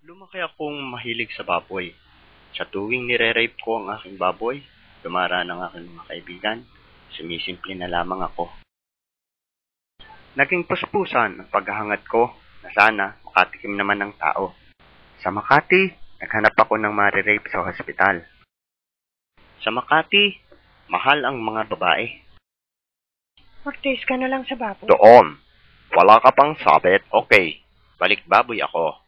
Lumaki akong mahilig sa baboy. Sa tuwing nire-rape ko ang aking baboy, dumara ng aking mga kaibigan, sumisimple na lamang ako. Naging puspusan ang paghahangad ko na sana makatikim naman ng tao. Sa Makati, naghanap ako ng marirape sa hospital. Sa Makati, mahal ang mga babae. Magtiis ka na lang sa baboy. Doon, wala ka pang sabit. Okay, balik baboy ako.